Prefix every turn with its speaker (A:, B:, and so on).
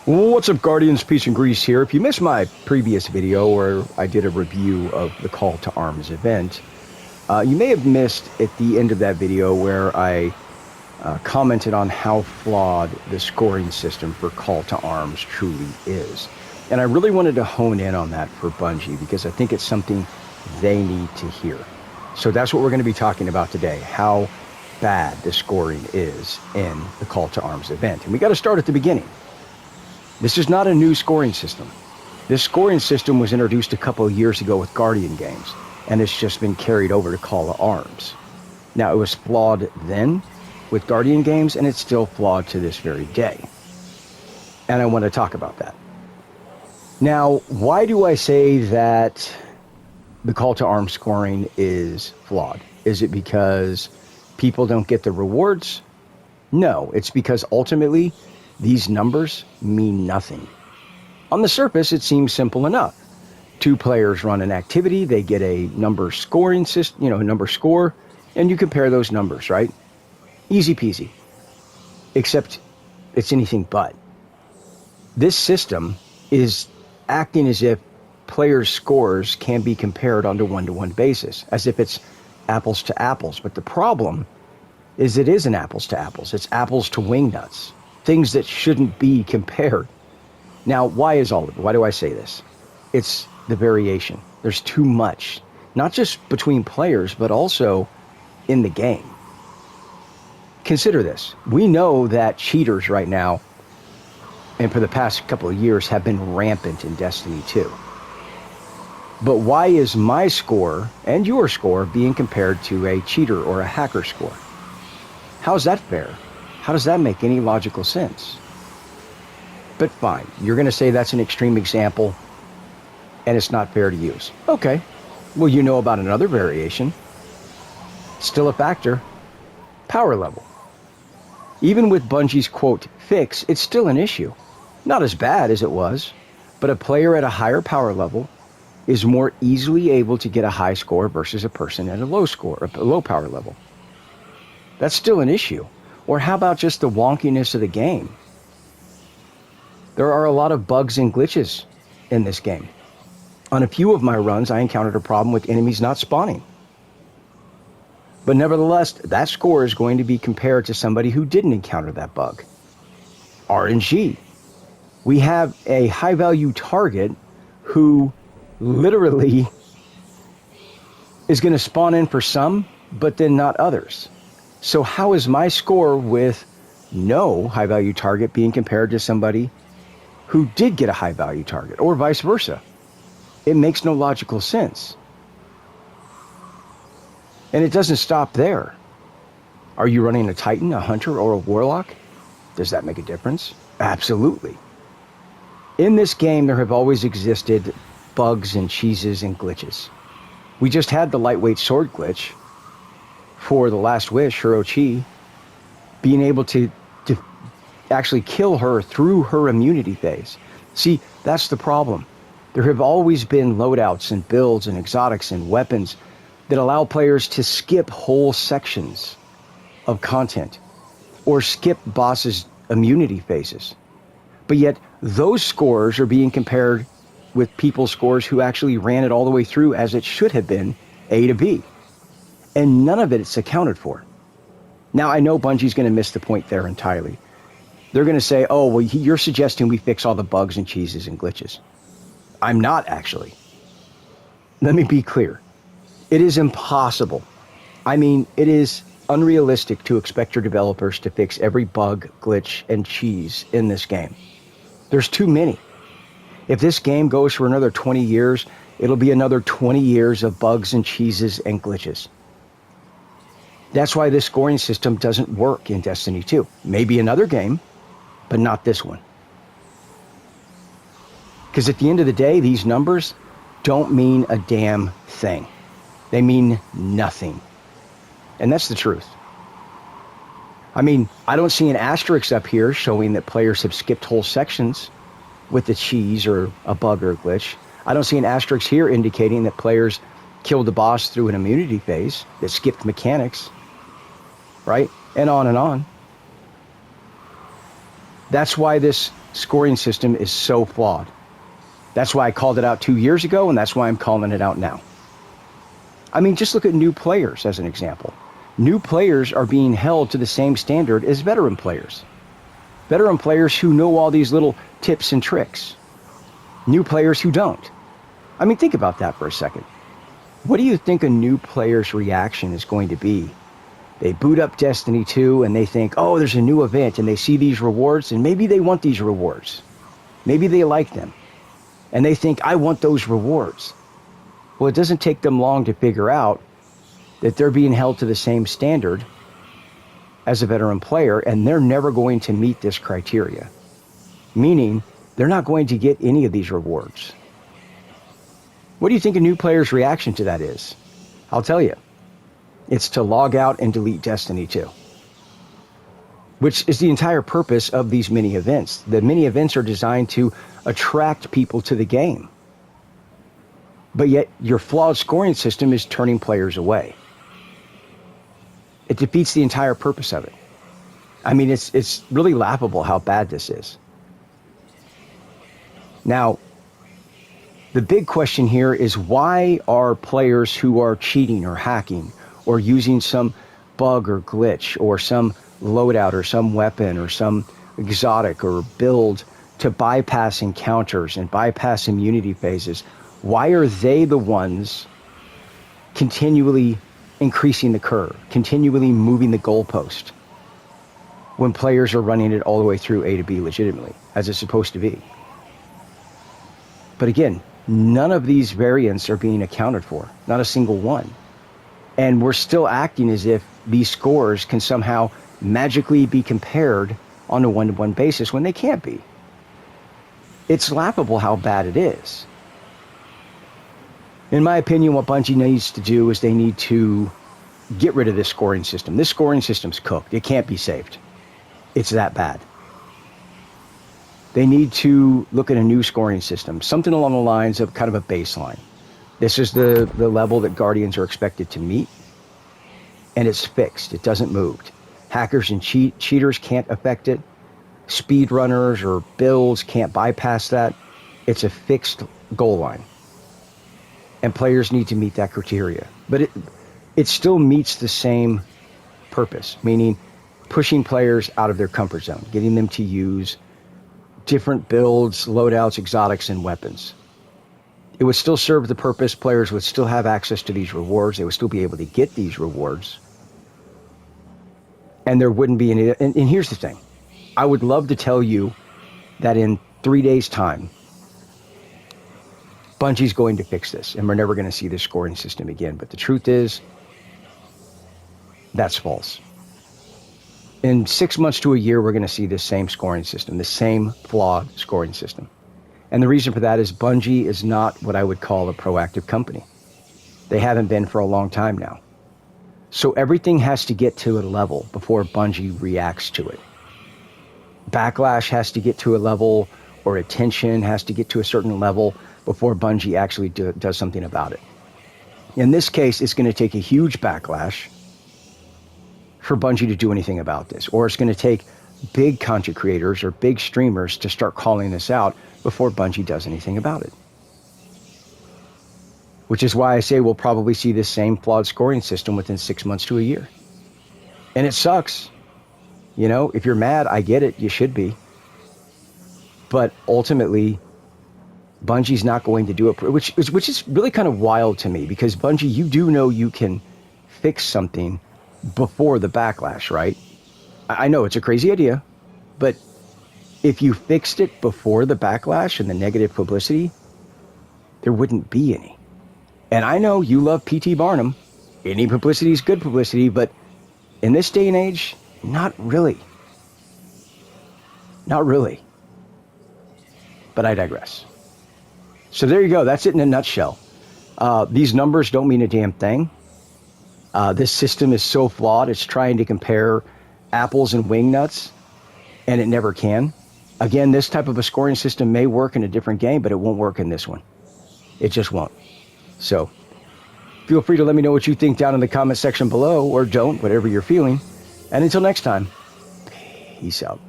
A: What's up, Guardians? Peace and Grease here. If you missed my previous video where I did a review of the Call to Arms event, you may have missed at the end of that video where I commented on how flawed the scoring system for Call to Arms truly is. And I really wanted to hone in on that for Bungie because I think it's something they need to hear. So that's what we're going to be talking about today, how bad the scoring is in the Call to Arms event. And we got to start at the beginning. This is not a new scoring system. This scoring system was introduced a couple of years ago with Guardian games, and it's just been carried over to Call to Arms. Now, it was flawed then with Guardian games, and it's still flawed to this very day. And I want to talk about that. Now, why do I say that the Call to Arms scoring is flawed? Is it because people don't get the rewards? No, it's because ultimately these numbers mean nothing. On the surface, it seems simple enough. Two players run an activity, they get a number scoring system, a number score, and you compare those numbers, right? Easy peasy. Except it's anything but. This system is acting as if players' scores can be compared on a one-to-one basis, as if it's apples to apples. But the problem is it isn't apples to apples. It's apples to wingnuts. Things that shouldn't be compared. Now, why do I say this? It's the variation. There's too much, not just between players, but also in the game. Consider this. We know that cheaters right now, and for the past couple of years, have been rampant in Destiny 2. But why is my score and your score being compared to a cheater or a hacker score? How is that fair? How does that make any logical sense? But fine, you're going to say that's an extreme example and it's not fair to use. Okay, well, you know about another variation. Still a factor. Power level. Even with Bungie's quote fix, it's still an issue. Not as bad as it was, but a player at a higher power level is more easily able to get a high score versus a person at a low power level. That's still an issue. Or how about just the wonkiness of the game? There are a lot of bugs and glitches in this game. On a few of my runs, I encountered a problem with enemies not spawning. But nevertheless, that score is going to be compared to somebody who didn't encounter that bug. RNG. We have a high-value target who literally is going to spawn in for some, but then not others. So how is my score with no high-value target being compared to somebody who did get a high-value target, or vice versa? It makes no logical sense. And it doesn't stop there. Are you running a Titan, a Hunter, or a Warlock? Does that make a difference? Absolutely. In this game, there have always existed bugs and cheeses and glitches. We just had the lightweight sword glitch for the Last Wish, Hirochi, being able to actually kill her through her immunity phase. See, that's the problem. There have always been loadouts and builds and exotics and weapons that allow players to skip whole sections of content or skip bosses' immunity phases. But yet, those scores are being compared with people's scores who actually ran it all the way through as it should have been, A to B. And none of it's accounted for. Now, I know Bungie's going to miss the point there entirely. They're going to say, oh, well, you're suggesting we fix all the bugs and cheeses and glitches. I'm not, actually. Let me be clear. It is impossible. I mean, it is unrealistic to expect your developers to fix every bug, glitch, and cheese in this game. There's too many. If this game goes for another 20 years, it'll be another 20 years of bugs and cheeses and glitches. That's why this scoring system doesn't work in Destiny 2. Maybe another game, but not this one. Because at the end of the day, these numbers don't mean a damn thing. They mean nothing. And that's the truth. I mean, I don't see an asterisk up here showing that players have skipped whole sections with the cheese or a bug or a glitch. I don't see an asterisk here indicating that players killed the boss through an immunity phase, that skipped mechanics, right? And on and on. That's why this scoring system is so flawed. That's why I called it out 2 years ago, and that's why I'm calling it out now. I mean, just look at new players as an example. New players are being held to the same standard as veteran players. Veteran players who know all these little tips and tricks. New players who don't. I mean, think about that for a second. What do you think a new player's reaction is going to be? They boot up Destiny 2 and they think, oh, there's a new event, and they see these rewards, and maybe they want these rewards. Maybe they like them. And they think, I want those rewards. Well, it doesn't take them long to figure out that they're being held to the same standard as a veteran player, and they're never going to meet this criteria. Meaning, they're not going to get any of these rewards. What do you think a new player's reaction to that is? I'll tell you. It's to log out and delete Destiny 2. Which is the entire purpose of these mini events. The mini events are designed to attract people to the game. But yet, your flawed scoring system is turning players away. It defeats the entire purpose of it. I mean, it's really laughable how bad this is. Now, the big question here is, why are players who are cheating or hacking or using some bug or glitch or some loadout or some weapon or some exotic or build to bypass encounters and bypass immunity phases, why are they the ones continually increasing the curve, continually moving the goalpost when players are running it all the way through A to B legitimately, as it's supposed to be? But again, none of these variants are being accounted for, not a single one. And we're still acting as if these scores can somehow magically be compared on a one-to-one basis when they can't be. It's laughable how bad it is. In my opinion, what Bungie needs to do is they need to get rid of this scoring system. This scoring system's cooked. It can't be saved. It's that bad. They need to look at a new scoring system, something along the lines of kind of a baseline. This is the level that Guardians are expected to meet, and it's fixed. It doesn't move. Hackers and cheaters can't affect it. Speedrunners or builds can't bypass that. It's a fixed goal line. And players need to meet that criteria. But it still meets the same purpose, meaning pushing players out of their comfort zone, getting them to use different builds, loadouts, exotics, and weapons. It would still serve the purpose. Players would still have access to these rewards. They would still be able to get these rewards. And there wouldn't be any... And here's the thing. I would love to tell you that in 3 days' time, Bungie's going to fix this, and we're never going to see this scoring system again. But the truth is, that's false. In 6 months to a year, we're going to see this same scoring system, the same flawed scoring system. And the reason for that is Bungie is not what I would call a proactive company. They haven't been for a long time now. So everything has to get to a level before Bungie reacts to it. Backlash has to get to a level, or attention has to get to a certain level before Bungie actually does something about it. In this case, it's going to take a huge backlash for Bungie to do anything about this, or it's going to take big content creators or big streamers to start calling this out before Bungie does anything about it. Which is why I say we'll probably see this same flawed scoring system within 6 months to a year. And it sucks. You know, if you're mad, I get it. You should be. But ultimately, Bungie's not going to do it, which is really kind of wild to me, because Bungie, you do know you can fix something before the backlash, right? I know it's a crazy idea, but if you fixed it before the backlash and the negative publicity, there wouldn't be any. And I know you love P.T. Barnum. Any publicity is good publicity, but in this day and age, not really. Not really. But I digress. So there you go. That's it in a nutshell. These numbers don't mean a damn thing. This system is so flawed, it's trying to compare apples and wingnuts, and it never can. Again, this type of a scoring system may work in a different game, but it won't work in this one. It just won't. So feel free to let me know what you think down in the comment section below, or don't, whatever you're feeling. And until next time, peace out.